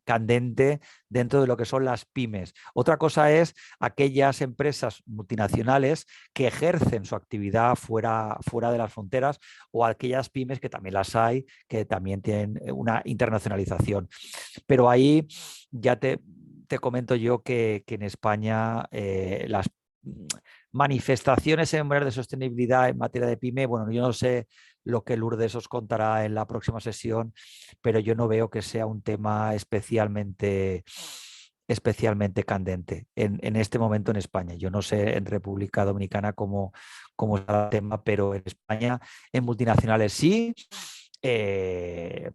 candente dentro de lo que son las pymes. Otra cosa es aquellas empresas multinacionales que ejercen su actividad fuera de las fronteras, o aquellas pymes, que también las hay, que también tienen una internacionalización. Pero ahí ya te comento yo que en España las manifestaciones en materia de sostenibilidad en materia de pyme, bueno, yo no sé lo que Lourdes os contará en la próxima sesión, pero yo no veo que sea un tema especialmente candente en este momento en España. Yo no sé en República Dominicana cómo está el tema, pero en España, en multinacionales sí.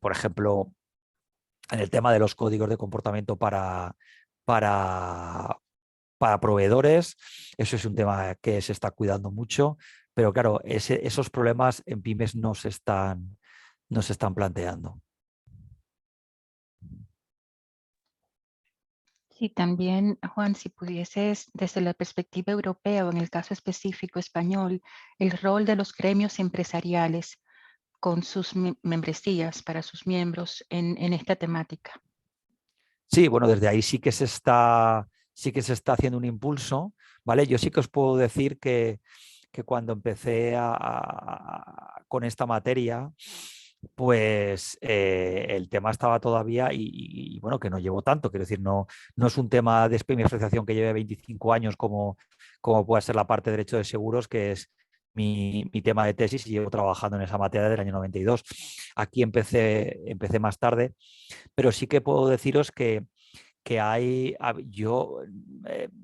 Por ejemplo, en el tema de los códigos de comportamiento para, para proveedores, eso es un tema que se está cuidando mucho, pero claro, esos problemas en pymes no se están planteando. Sí, también, Juan, si pudieses, desde la perspectiva europea o en el caso específico español, el rol de los gremios empresariales con sus membresías para sus miembros en esta temática. Sí, bueno, desde ahí sí que se está haciendo un impulso, ¿vale? Yo sí que os puedo decir que cuando empecé con esta materia, pues el tema estaba todavía y, bueno, que no llevo tanto, quiero decir, no es un tema de mi asociación que lleve 25 años como puede ser la parte de derecho de seguros, que es mi tema de tesis, y llevo trabajando en esa materia desde el año 92. Aquí empecé más tarde, pero sí que puedo deciros que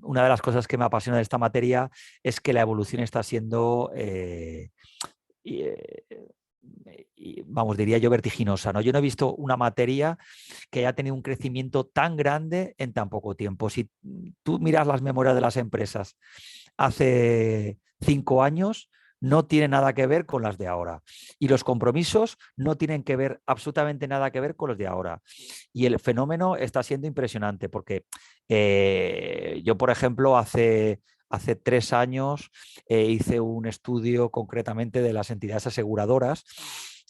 una de las cosas que me apasiona de esta materia es que la evolución está siendo, y, eh, vamos, diría yo, vertiginosa, ¿no? Yo no he visto una materia que haya tenido un crecimiento tan grande en tan poco tiempo. Si tú miras las memorias de las empresas hace 5 años, no tiene nada que ver con las de ahora. Y los compromisos no tienen que ver absolutamente nada que ver con los de ahora. Y el fenómeno está siendo impresionante porque yo, por ejemplo, hace 3 años hice un estudio concretamente de las entidades aseguradoras,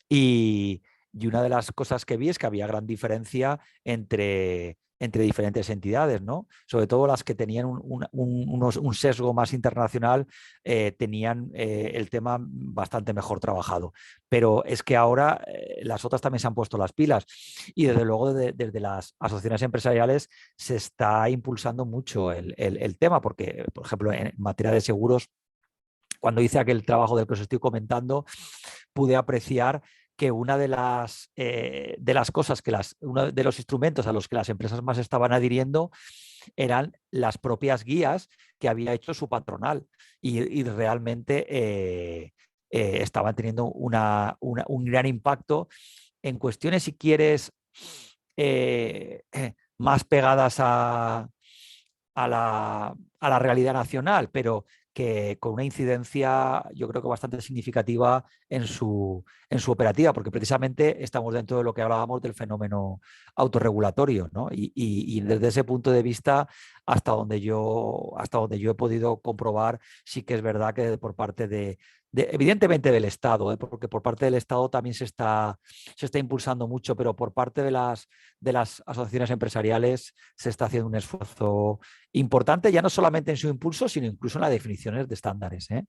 y una de las cosas que vi es que había gran diferencia entre diferentes entidades, ¿no? Sobre todo las que tenían un sesgo más internacional, tenían el tema bastante mejor trabajado. Pero es que ahora las otras también se han puesto las pilas, y desde luego desde las asociaciones empresariales se está impulsando mucho el tema, porque, por ejemplo, en materia de seguros, cuando hice aquel trabajo del que os estoy comentando, pude apreciar que una de las cosas uno de los instrumentos a los que las empresas más estaban adhiriendo eran las propias guías que había hecho su patronal, y realmente estaban teniendo un gran impacto en cuestiones, si quieres, más pegadas a la realidad nacional, pero que con una incidencia, yo creo que bastante significativa en su operativa, porque precisamente estamos dentro de lo que hablábamos del fenómeno autorregulatorio, ¿no? Y desde ese punto de vista, hasta donde yo he podido comprobar, sí que es verdad que por parte evidentemente del Estado, porque por parte del Estado también se está impulsando mucho, pero por parte de las asociaciones empresariales se está haciendo un esfuerzo importante, ya no solamente en su impulso, sino incluso en las definiciones de estándares, ¿eh?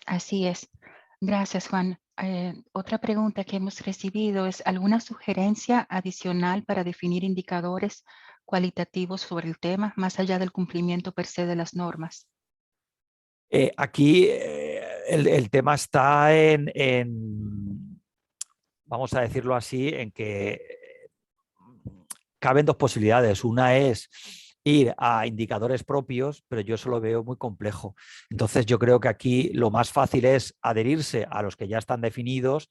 Así es. Gracias, Juan. Otra pregunta que hemos recibido es, ¿alguna sugerencia adicional para definir indicadores cualitativos sobre el tema, más allá del cumplimiento per se de las normas? Aquí el tema está vamos a decirlo así, en que caben dos posibilidades. Una es ir a indicadores propios, pero yo eso lo veo muy complejo. Entonces yo creo que aquí lo más fácil es adherirse a los que ya están definidos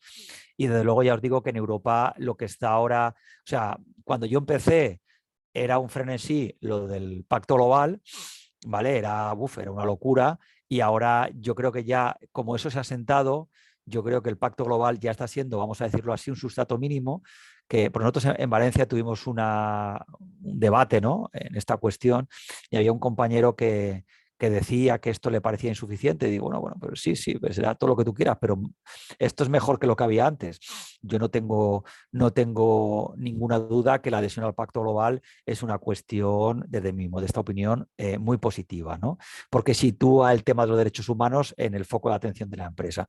y desde luego ya os digo que en Europa lo que está ahora, o sea, cuando yo empecé era un frenesí lo del pacto global, ¿vale? Era una locura y ahora yo creo que ya como eso se ha sentado, yo creo que el pacto global ya está siendo, vamos a decirlo así, un sustrato mínimo, que por nosotros en Valencia tuvimos un debate, ¿no?, en esta cuestión y había un compañero que decía que esto le parecía insuficiente. Y digo, bueno, pero sí, pues será todo lo que tú quieras, pero esto es mejor que lo que había antes. Yo no tengo ninguna duda que la adhesión al Pacto Global es una cuestión, desde mi modesta opinión, muy positiva, ¿no? Porque sitúa el tema de los derechos humanos en el foco de atención de la empresa.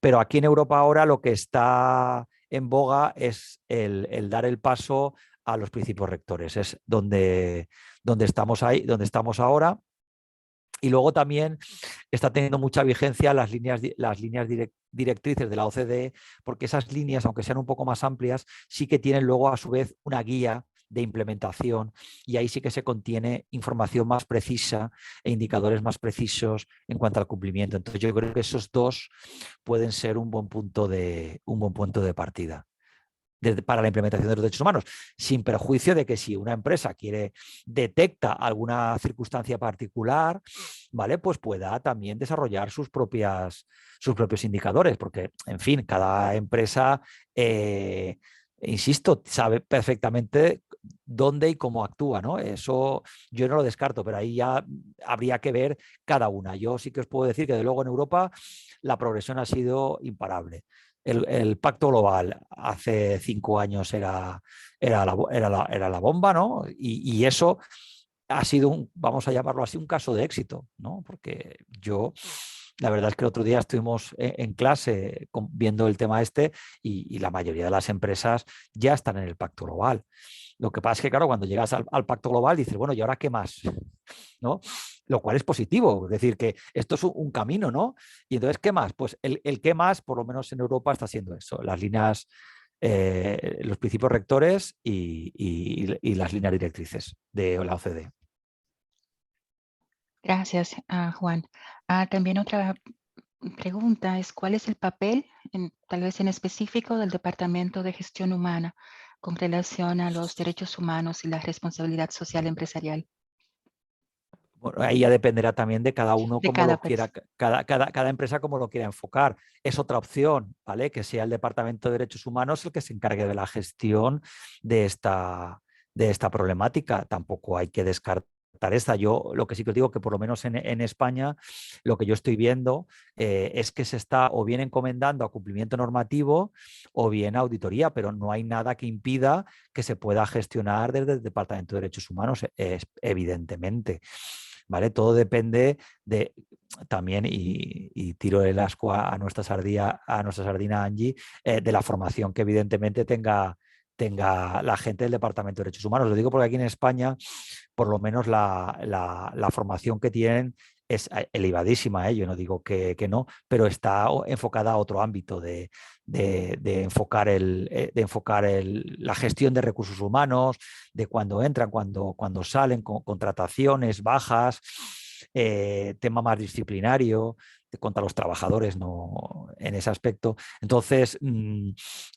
Pero aquí en Europa ahora lo que está en boga es el dar el paso a los principios rectores. Es donde estamos ahí, donde estamos ahora. Y luego también está teniendo mucha vigencia las líneas directrices de la OCDE, porque esas líneas, aunque sean un poco más amplias, sí que tienen luego a su vez una guía de implementación y ahí sí que se contiene información más precisa e indicadores más precisos en cuanto al cumplimiento. Entonces yo creo que esos dos pueden ser un buen punto de partida para la implementación de los derechos humanos, sin perjuicio de que si una empresa detecta alguna circunstancia particular, ¿vale?, pues pueda también desarrollar sus propios indicadores, porque, en fin, cada empresa, insisto, sabe perfectamente dónde y cómo actúa, ¿no? Eso yo no lo descarto, pero ahí ya habría que ver cada una. Yo sí que os puedo decir que, de luego, en Europa la progresión ha sido imparable. El pacto global hace 5 años era la bomba, ¿no? Y eso ha sido, vamos a llamarlo así, un caso de éxito, ¿no? Porque la verdad es que el otro día estuvimos en clase viendo el tema este y la mayoría de las empresas ya están en el pacto global. Lo que pasa es que, claro, cuando llegas al pacto global dices, bueno, ¿y ahora qué más? ¿No? Lo cual es positivo, es decir, que esto es un camino, ¿no? Y entonces, ¿qué más? Pues el qué más, por lo menos en Europa, está siendo eso, las líneas, los principios rectores y las líneas directrices de la OCDE. Gracias, Juan. También otra pregunta es, ¿cuál es el papel, tal vez en específico, del Departamento de Gestión Humana con relación a los derechos humanos y la responsabilidad social empresarial Bueno, ahí ya dependerá también de cada uno de como cada lo país? quiera, cada empresa como lo quiera enfocar. Es otra opción, ¿vale? Que sea el Departamento de Derechos Humanos el que se encargue de la gestión de esta problemática. Tampoco hay que descartar esta. Yo lo que sí que os digo que por lo menos en España lo que yo estoy viendo es que se está o bien encomendando a cumplimiento normativo o bien a auditoría, pero no hay nada que impida que se pueda gestionar desde el Departamento de Derechos Humanos, evidentemente. ¿Vale? Todo depende de también, y tiro el asco a nuestra sardina Angie, de la formación que evidentemente tenga la gente del Departamento de Derechos Humanos. Lo digo porque aquí en España, por lo menos la formación que tienen es elevadísima, ¿eh? Yo no digo que no, pero está enfocada a otro ámbito de enfocar la gestión de recursos humanos, de cuando entran, cuando salen, contrataciones, bajas, tema más disciplinario contra los trabajadores, no en ese aspecto. Entonces,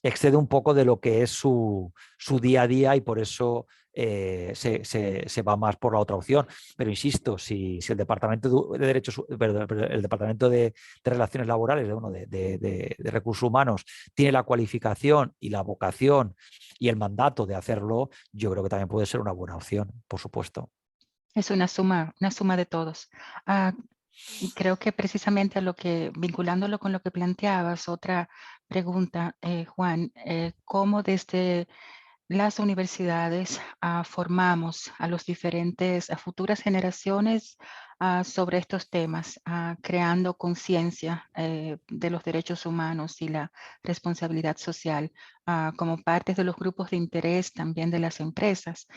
excede un poco de lo que es su día a día y por eso se va más por la otra opción. Pero insisto, si el Departamento de Derechos, perdón, el Departamento de Relaciones Laborales, de Recursos Humanos, tiene la cualificación y la vocación y el mandato de hacerlo, yo creo que también puede ser una buena opción, por supuesto. Es una suma de todos. Ah, Creo que precisamente vinculándolo con lo que planteabas, otra pregunta, Juan, ¿cómo desde las universidades formamos a a futuras generaciones sobre estos temas, creando conciencia de los derechos humanos y la responsabilidad social como parte de los grupos de interés también de las empresas?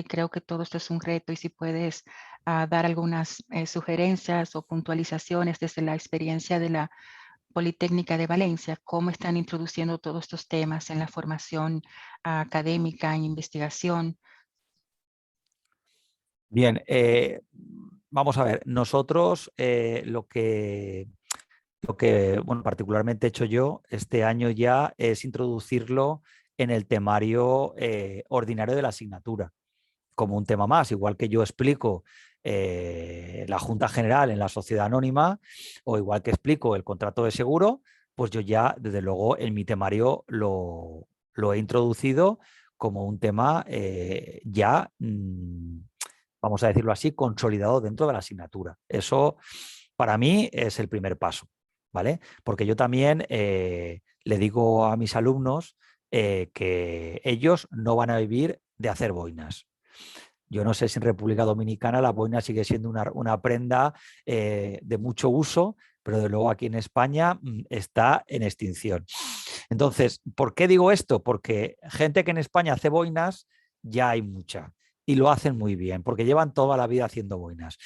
Creo que todo esto es un reto y si puedes dar algunas sugerencias o puntualizaciones desde la experiencia de la Politécnica de Valencia, cómo están introduciendo todos estos temas en la formación académica, en investigación. Bien, vamos a ver, nosotros bueno, particularmente he hecho yo este año ya es introducirlo en el temario ordinario de la asignatura, como un tema más, igual que yo explico la Junta General en la sociedad anónima o igual que explico el contrato de seguro, pues yo ya, desde luego, en mi temario lo he introducido como un tema ya, vamos a decirlo así, consolidado dentro de la asignatura. Eso para mí es el primer paso, ¿vale? Porque yo también le digo a mis alumnos que ellos no van a vivir de hacer boinas. Yo no sé si en República Dominicana la boina sigue siendo una prenda de mucho uso, pero de luego aquí en España está en extinción. Entonces, ¿por qué digo esto? Porque gente que en España hace boinas ya hay mucha y lo hacen muy bien, porque llevan toda la vida haciendo boinas.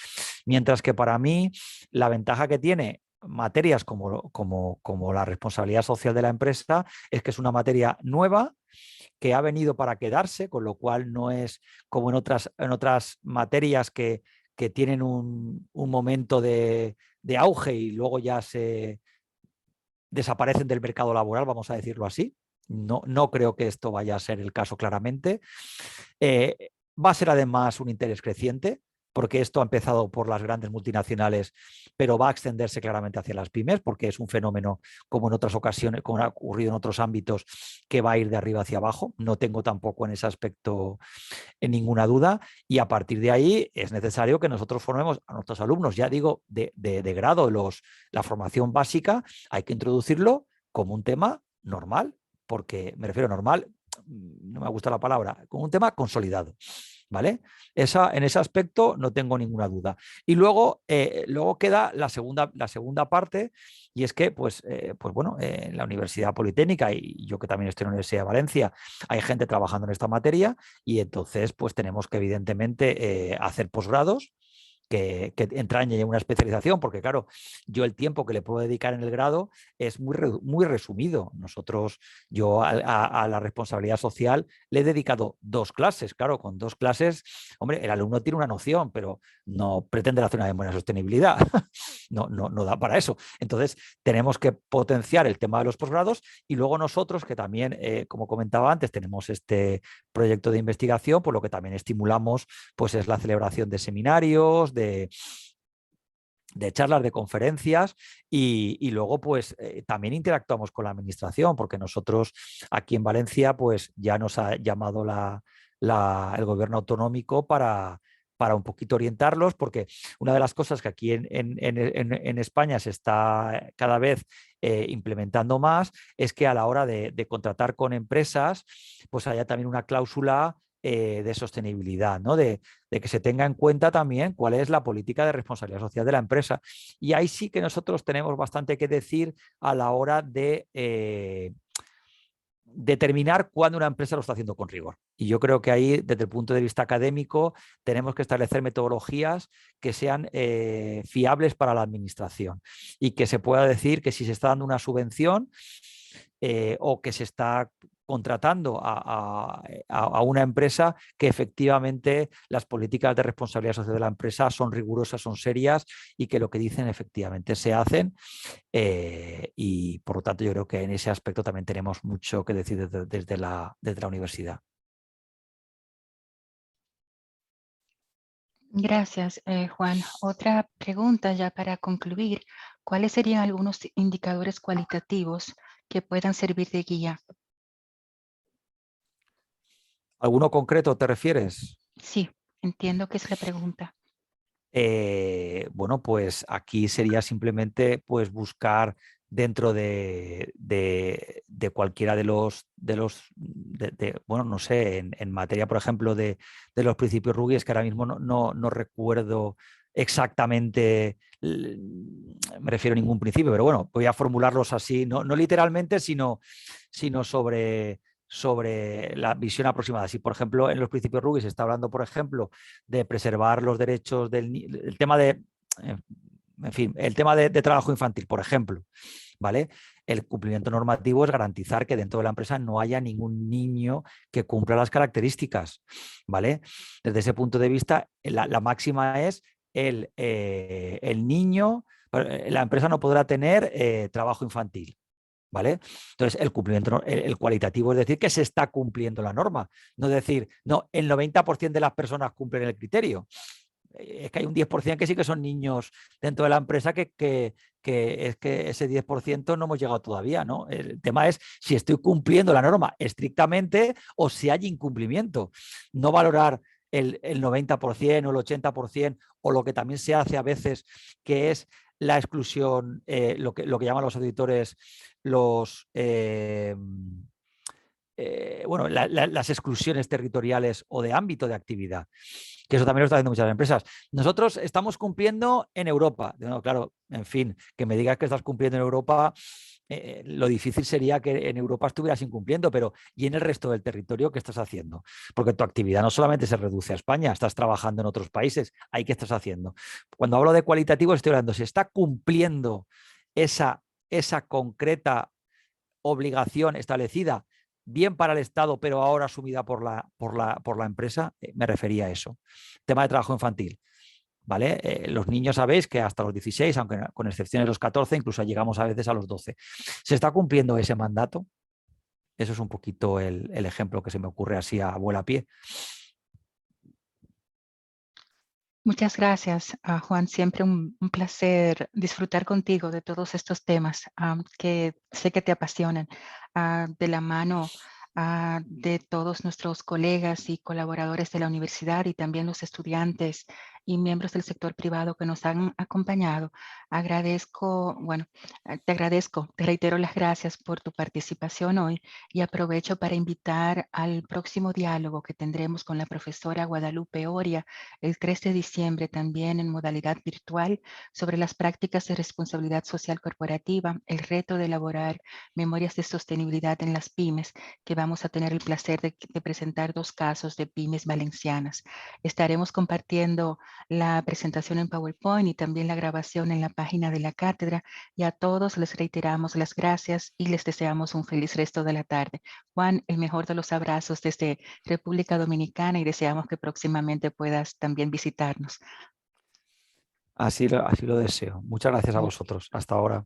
Mientras que para mí la ventaja que tiene materias como la responsabilidad social de la empresa es que es una materia nueva que ha venido para quedarse, con lo cual no es como en otras materias que tienen un momento de auge y luego ya se desaparecen del mercado laboral, vamos a decirlo así. No, no creo que esto vaya a ser el caso claramente. Va a ser además un interés creciente, porque esto ha empezado por las grandes multinacionales, pero va a extenderse claramente hacia las pymes, porque es un fenómeno como en otras ocasiones, como ha ocurrido en otros ámbitos, que va a ir de arriba hacia abajo. No tengo tampoco en ese aspecto ninguna duda. Y a partir de ahí es necesario que nosotros formemos a nuestros alumnos, ya digo, de grado, la formación básica, hay que introducirlo como un tema normal, porque me refiero a normal, no me gusta la palabra, como un tema consolidado. ¿Vale? En ese aspecto no tengo ninguna duda. Y luego queda la segunda parte, y es que, pues bueno, en la Universidad Politécnica, y yo que también estoy en la Universidad de Valencia, hay gente trabajando en esta materia, y entonces pues tenemos que evidentemente hacer posgrados que entrañe una especialización, porque claro, yo el tiempo que le puedo dedicar en el grado es muy resumido. Yo a la responsabilidad social le he dedicado 2 clases. Claro, con 2 clases, hombre, el alumno tiene una noción, pero no pretende hacer una buena sostenibilidad. No da para eso. Entonces, tenemos que potenciar el tema de los posgrados y luego nosotros, que también, como comentaba antes, tenemos este proyecto de investigación, por lo que también estimulamos pues es la celebración de seminarios, de charlas, de conferencias y luego pues también interactuamos con la administración porque nosotros aquí en Valencia pues ya nos ha llamado el gobierno autonómico para un poquito orientarlos, porque una de las cosas que aquí en España se está cada vez implementando más es que a la hora de contratar con empresas pues haya también una cláusula de sostenibilidad, ¿no? De que se tenga en cuenta también cuál es la política de responsabilidad social de la empresa. Y ahí sí que nosotros tenemos bastante que decir a la hora de determinar cuándo una empresa lo está haciendo con rigor. Y yo creo que ahí, desde el punto de vista académico, tenemos que establecer metodologías que sean fiables para la administración y que se pueda decir que si se está dando una subvención o que se está contratando a una empresa, que efectivamente las políticas de responsabilidad social de la empresa son rigurosas, son serias y que lo que dicen efectivamente se hacen. Y por lo tanto yo creo que en ese aspecto también tenemos mucho que decir desde la universidad. Gracias, Juan. Otra pregunta ya para concluir. ¿Cuáles serían algunos indicadores cualitativos que puedan servir de guía? ¿Alguno concreto te refieres? Sí, entiendo que es la pregunta. Bueno, pues aquí sería simplemente pues buscar dentro de cualquiera bueno, no sé, en materia, por ejemplo, de los principios Ruggie, que ahora mismo no recuerdo exactamente, me refiero a ningún principio, pero bueno, voy a formularlos así, no literalmente, sino sobre la visión aproximada. Si, por ejemplo, en los principios Ruggie se está hablando, por ejemplo, de preservar los derechos el tema de en fin, el tema de trabajo infantil, por ejemplo, ¿vale? El cumplimiento normativo es garantizar que dentro de la empresa no haya ningún niño que cumpla las características, ¿vale? Desde ese punto de vista, la máxima es el niño, la empresa no podrá tener trabajo infantil. ¿Vale? Entonces, el cumplimiento, el cualitativo es decir que se está cumpliendo la norma, no decir, no, el 90% de las personas cumplen el criterio. Es que hay un 10% que sí que son niños dentro de la empresa que es que ese 10% no hemos llegado todavía, ¿no? El tema es si estoy cumpliendo la norma estrictamente o si hay incumplimiento. No valorar el 90% o el 80% o lo que también se hace a veces, que es la exclusión, lo que llaman los auditores los... bueno, las exclusiones territoriales o de ámbito de actividad, que eso también lo están haciendo muchas empresas. Nosotros estamos cumpliendo en Europa. No, claro, en fin, que me digas que estás cumpliendo en Europa, lo difícil sería que en Europa estuvieras incumpliendo, pero ¿y en el resto del territorio qué estás haciendo? Porque tu actividad no solamente se reduce a España, estás trabajando en otros países, ¿ahí qué estás haciendo? Cuando hablo de cualitativo estoy hablando, si está cumpliendo esa concreta obligación establecida bien para el Estado, pero ahora asumida por la empresa, me refería a eso. Tema de trabajo infantil. ¿Vale? Los niños sabéis que hasta los 16, aunque con excepciones de los 14, incluso llegamos a veces a los 12. ¿Se está cumpliendo ese mandato? Eso es un poquito el ejemplo que se me ocurre así a vuela a pie. Muchas gracias, Juan. Siempre un placer disfrutar contigo de todos estos temas que sé que te apasionan, de la mano de todos nuestros colegas y colaboradores de la universidad y también los estudiantes y miembros del sector privado que nos han acompañado. Agradezco, bueno, te agradezco, te reitero las gracias por tu participación hoy y aprovecho para invitar al próximo diálogo que tendremos con la profesora Guadalupe Oria el 3 de diciembre también en modalidad virtual sobre las prácticas de responsabilidad social corporativa, el reto de elaborar memorias de sostenibilidad en las pymes, que vamos a tener el placer de presentar 2 casos de pymes valencianas. Estaremos compartiendo la presentación en PowerPoint y también la grabación en la página de la cátedra, y a todos les reiteramos las gracias y les deseamos un feliz resto de la tarde. Juan, el mejor de los abrazos desde República Dominicana y deseamos que próximamente puedas también visitarnos. Así lo deseo. Muchas gracias a vosotros. Hasta ahora.